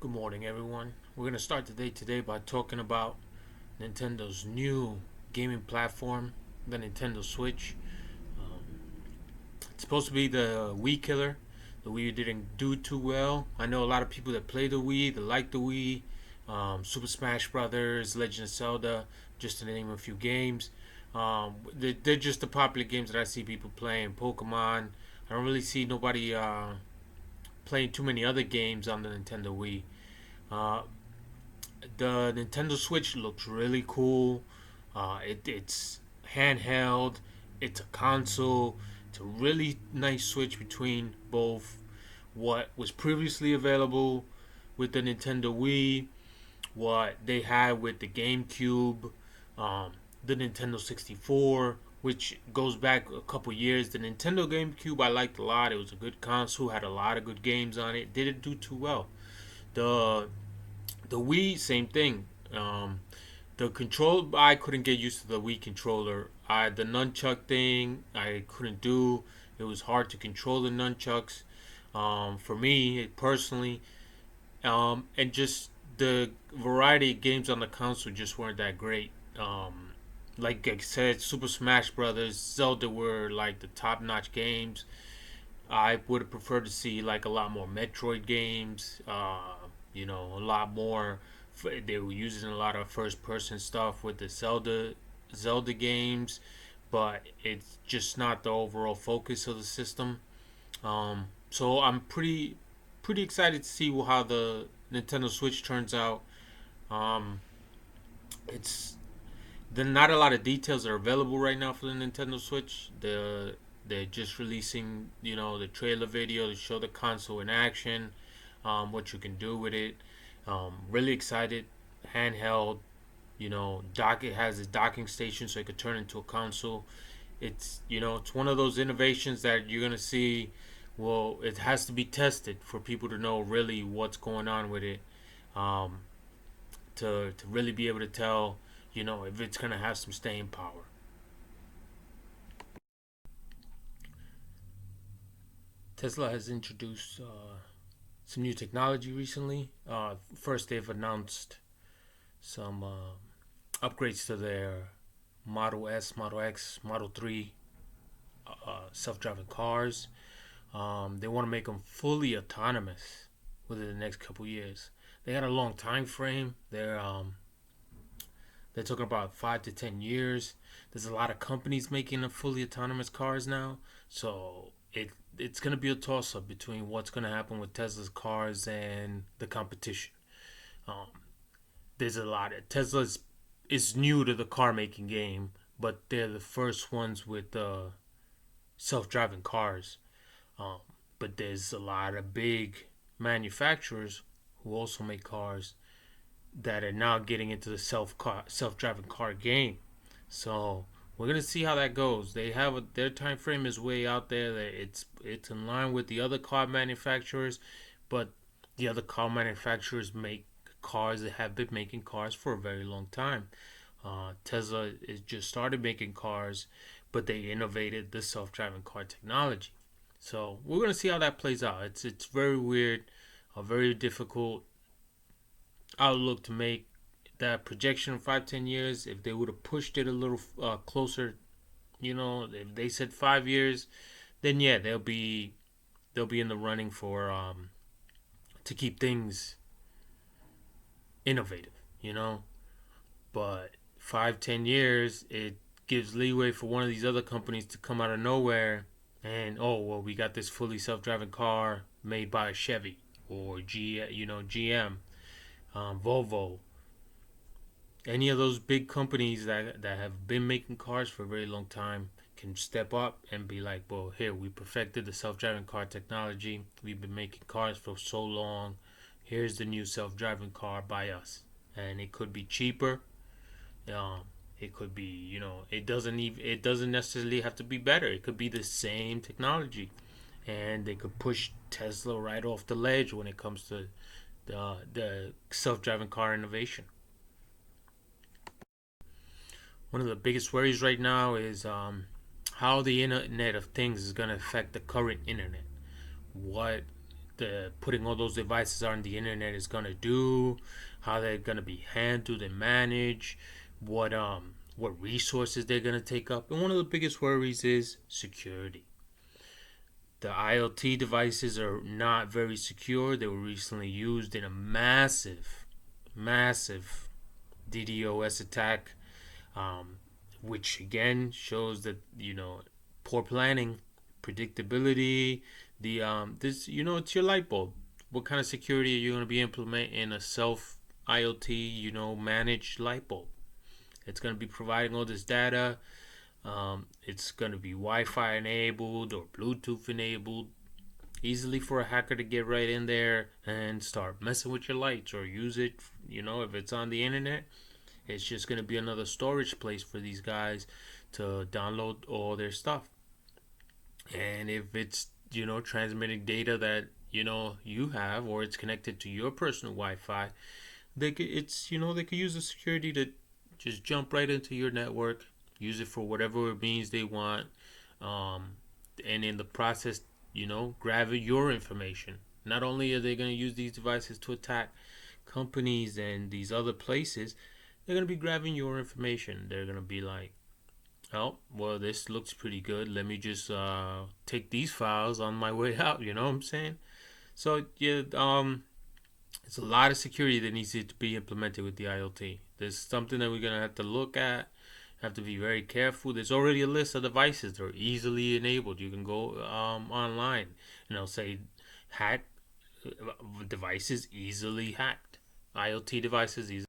Good morning, everyone. We're going to start the day today by talking about Nintendo's new gaming platform, the Nintendo Switch. It's supposed to be the Wii killer. The Wii didn't do too well. I know a lot of people that play the Wii, that like the Wii. Super Smash Brothers, Legend of Zelda, just to name a few games. They're just the popular games that I see people playing. Pokemon. I don't really see nobody playing too many other games on the Nintendo Wii. Uh, the Nintendo Switch looks really cool. It's handheld. It's a console. It's a really nice switch between both what was previously available with the Nintendo Wii, what they had with the GameCube, um, the Nintendo 64, which goes back a couple years. The Nintendo GameCube I liked a lot. It was a good console, had a lot of good games on it. Didn't do too well. The the Wii, same thing. The control, I couldn't get used to the Wii controller. The nunchuck thing, I couldn't do. It was hard to control the nunchucks. For me personally, and just the variety of games on the console just weren't that great. Like I said, Super Smash Brothers, Zelda were like the top-notch games. I would have preferred to see like a lot more Metroid games. A lot more. They were using a lot of first-person stuff with the Zelda games, but it's just not the overall focus of the system. So I'm pretty excited to see how the Nintendo Switch turns out. Um, it's not a lot of details are available right now for the Nintendo Switch. They're just releasing, the trailer video to show the console in action, what you can do with it. Really excited. Handheld, it has a docking station so it could turn into a console. It's one of those innovations that you're gonna see. Well, it has to be tested for people to know really what's going on with it. Um, to really be able to tell, if it's gonna have some staying power. Tesla has introduced some new technology recently. First, they've announced some upgrades to their Model S, Model X, Model 3 self-driving cars. They want to make them fully autonomous within the next couple years. They got a long time frame. They're talking about 5 to 10 years. There's a lot of companies making fully autonomous cars now, so it's gonna be a toss up between what's gonna happen with Tesla's cars and the competition. Um, there's a lot of Tesla's is new to the car making game, but they're the first ones with self driving cars. Um, but there's a lot of big manufacturers who also make cars that are now getting into the self driving car game. So we're gonna see how that goes. Their time frame is way out there. That it's in line with the other car manufacturers, but the other car manufacturers make cars that have been making cars for a very long time. Tesla is just started making cars, but they innovated the self-driving car technology. So we're gonna see how that plays out. It's very weird, a very difficult outlook to make that projection of 5 10 years. If they would have pushed it a little closer, if they said 5 years, then yeah, they'll be in the running for to keep things innovative, But 5 10 years, it gives leeway for one of these other companies to come out of nowhere and, oh well, we got this fully self-driving car made by Chevy or GM, Volvo, any of those big companies that have been making cars for a very long time can step up and be like, well, here, we perfected the self-driving car technology. We've been making cars for so long. Here's the new self-driving car by us. And it could be cheaper. Um, it could be, it doesn't necessarily have to be better. It could be the same technology. And they could push Tesla right off the ledge when it comes to the self-driving car innovation. One of the biggest worries right now is how the Internet of Things is going to affect the current internet. What putting all those devices on the internet is gonna do, how they're gonna be handled and managed, what resources they're gonna take up, and one of the biggest worries is security. The IoT devices are not very secure. They were recently used in a massive DDoS attack, um, which again shows that poor planning, predictability. This it's your light bulb. What kind of security are you going to be implementing in a self IoT managed light bulb? It's going to be providing all this data. It's going to be Wi-Fi enabled or Bluetooth enabled, easily for a hacker to get right in there and start messing with your lights or use it. If it's on the internet, it's just going to be another storage place for these guys to download all their stuff. And if it's transmitting data that you have, or it's connected to your personal Wi-Fi, they could use the security to just jump right into your network, use it for whatever means they want, and in the process, grab your information. Not only are they going to use these devices to attack companies and these other places, they're going to be grabbing your information. They're going to be like, oh, well, this looks pretty good. Let me just take these files on my way out. You know what I'm saying? So, yeah, it's a lot of security that needs to be implemented with the IoT. There's something that we're going to have to look at, have to be very careful. There's already a list of devices that are easily enabled. You can go online and it'll say hack devices easily hacked. IoT devices easily